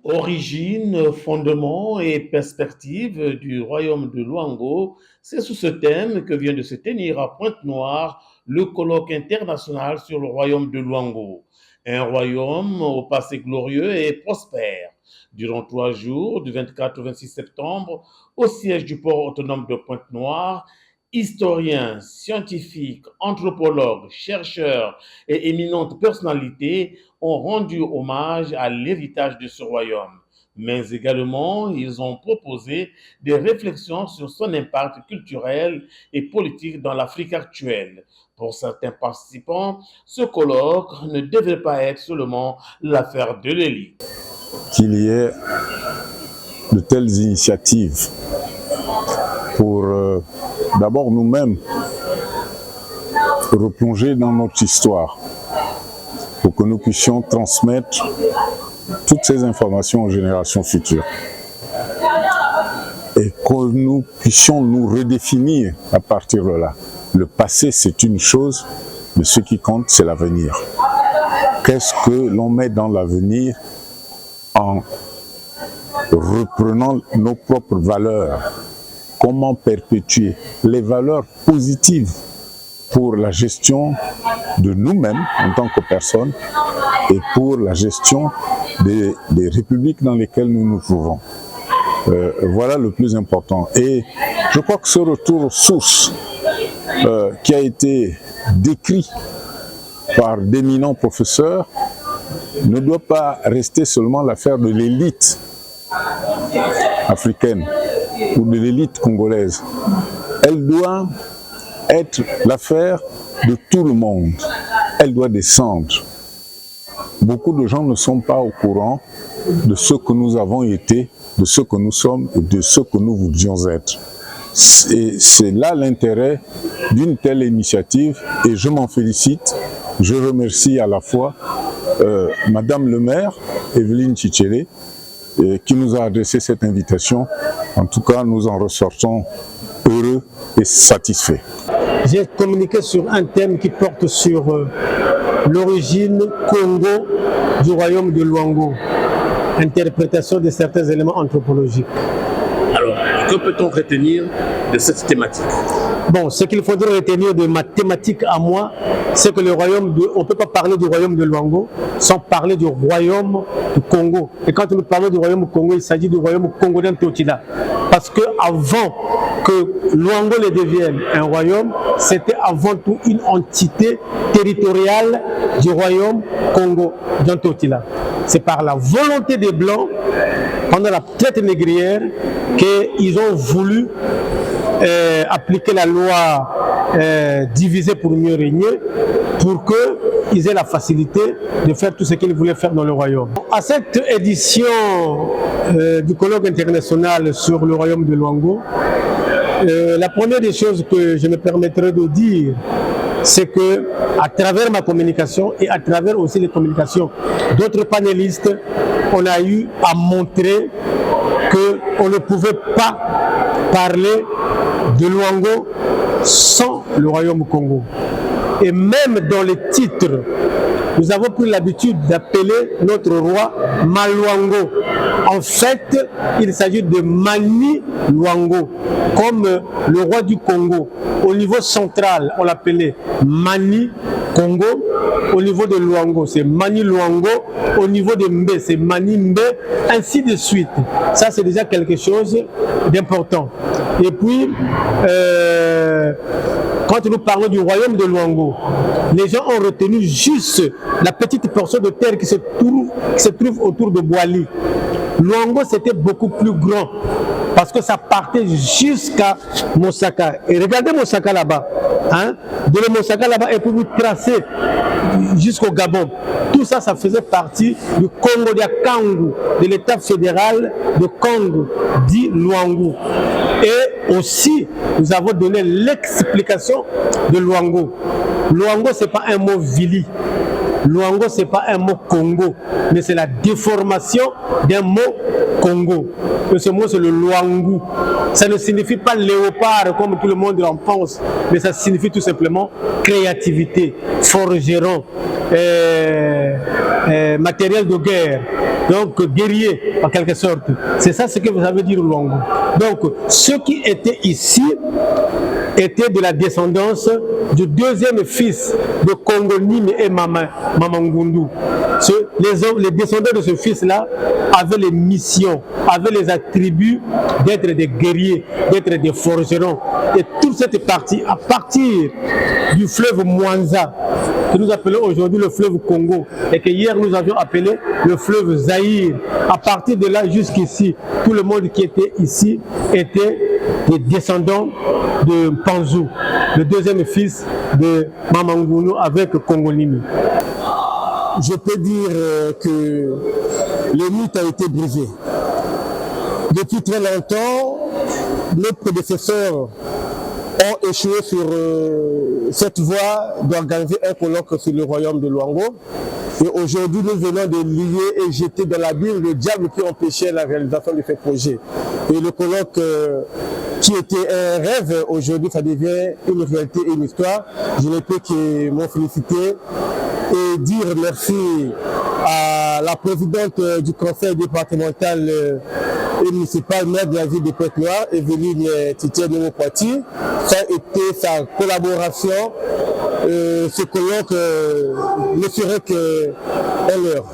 Origine, fondement et perspective du royaume de Luango, c'est sous ce thème que vient de se tenir à Pointe-Noire le colloque international sur le royaume de Luango. Un royaume au passé glorieux et prospère. Durant 3 jours, du 24 au 26 septembre, au siège du port autonome de Pointe-Noire, historiens, scientifiques, anthropologues, chercheurs et éminentes personnalités ont rendu hommage à l'héritage de ce royaume. Mais également, ils ont proposé des réflexions sur son impact culturel et politique dans l'Afrique actuelle. Pour certains participants, ce colloque ne devait pas être seulement l'affaire de l'élite. Qu'il y ait de telles initiatives pour d'abord nous-mêmes replonger dans notre histoire, pour que nous puissions transmettre toutes ces informations aux générations futures et que nous puissions nous redéfinir à partir de là. Le passé, c'est une chose, mais ce qui compte, c'est l'avenir. Qu'est-ce que l'on met dans l'avenir en reprenant nos propres valeurs? Comment perpétuer les valeurs positives pour la gestion de nous-mêmes en tant que personnes et pour la gestion des républiques dans lesquelles nous nous trouvons. Voilà le plus important. Et je crois que ce retour aux sources qui a été décrit par d'éminents professeurs ne doit pas rester seulement l'affaire de l'élite africaine ou de l'élite congolaise. Elle doit être l'affaire de tout le monde. Elle doit descendre. Beaucoup de gens ne sont pas au courant de ce que nous avons été, de ce que nous sommes et de ce que nous voulions être. Et c'est là l'intérêt d'une telle initiative et je m'en félicite. Je remercie à la fois Madame le maire, Evelyne Chichele, qui nous a adressé cette invitation. En tout cas, nous en ressortons heureux et satisfaits. J'ai communiqué sur un thème qui porte sur l'origine Congo du royaume de Luango, interprétation de certains éléments anthropologiques. Alors, que peut-on retenir de cette thématique? Bon, ce qu'il faudrait retenir de ma thématique à moi, c'est que on ne peut pas parler du royaume de Luango sans parler du royaume du Congo. Et quand nous parlons du royaume du Congo, il s'agit du royaume congolais Totila. Parce que avant que Luango le devienne un royaume, c'était avant tout une entité territoriale du royaume Congo d'Antotila. C'est par la volonté des Blancs, pendant la traite négrière, qu'ils ont voulu appliquer la loi diviser pour mieux régner, pour qu'ils aient la facilité de faire tout ce qu'ils voulaient faire dans le royaume. À cette édition du colloque international sur le royaume de Luango, la première des choses que je me permettrai de dire, c'est que à travers ma communication et à travers aussi les communications d'autres panélistes, on a eu à montrer qu'on ne pouvait pas parler de Luango sans le royaume Congo. Et même dans les titres, nous avons pris l'habitude d'appeler notre roi Maluango. En fait, il s'agit de Mani Luango, comme le roi du Congo. Au niveau central, on l'appelait Mani Congo. Au niveau de Luango, c'est Mani Luango. Au niveau de Mbé, c'est Mani Mbé, ainsi de suite. Ça, c'est déjà quelque chose d'important. Et puis, quand nous parlons du royaume de Luango, les gens ont retenu juste la petite portion de terre qui se trouve autour de Boali. Luango, c'était beaucoup plus grand parce que ça partait jusqu'à Mosaka. Et regardez Mosaka là-bas. Hein? De le Mosaka là-bas, et puis vous tracez jusqu'au Gabon. Tout ça, ça faisait partie du Congo de Kangu, de l'État fédéral de Congo, dit Luango. Et aussi, nous avons donné l'explication de Luango. Luango, ce n'est pas un mot vili. Luango, ce n'est pas un mot Congo, mais c'est la déformation d'un mot Congo. Et ce mot, c'est le Luangu. Ça ne signifie pas léopard comme tout le monde en pense, mais ça signifie tout simplement créativité, forgeron, matériel de guerre, donc guerrier en quelque sorte. C'est ça ce que vous avez dit Luango. Donc ceux qui étaient ici étaient de la descendance du deuxième fils de Kongonime et Mamangundu. Les descendants de ce fils-là avaient les missions, avaient les attributs d'être des guerriers, d'être des forgerons. Et toute cette partie, à partir du fleuve Mwanza, que nous appelons aujourd'hui le fleuve Congo, et que hier nous avions appelé le fleuve Zaïre, à partir de là jusqu'ici, tout le monde qui était ici était des descendants de Panzou, le deuxième fils de Mamangunu avec Kongonimi. Je peux dire que le mythe a été brisé. Depuis très longtemps, nos prédécesseurs ont échoué sur cette voie d'organiser un colloque sur le royaume de Luango. Et aujourd'hui, nous venons de lier et jeter dans la Bible le diable qui empêchait la réalisation de ce projet. Et le colloque qui était un rêve, aujourd'hui, ça devient une réalité et une histoire. Je ne peux que m'en féliciter et dire merci à la présidente du conseil départemental et municipal, maire de la ville de Pointe-Noire, Evelyne Titier-Némo-Poiti. Ça a été sa collaboration. Ce colloque ne serait qu'un leurre.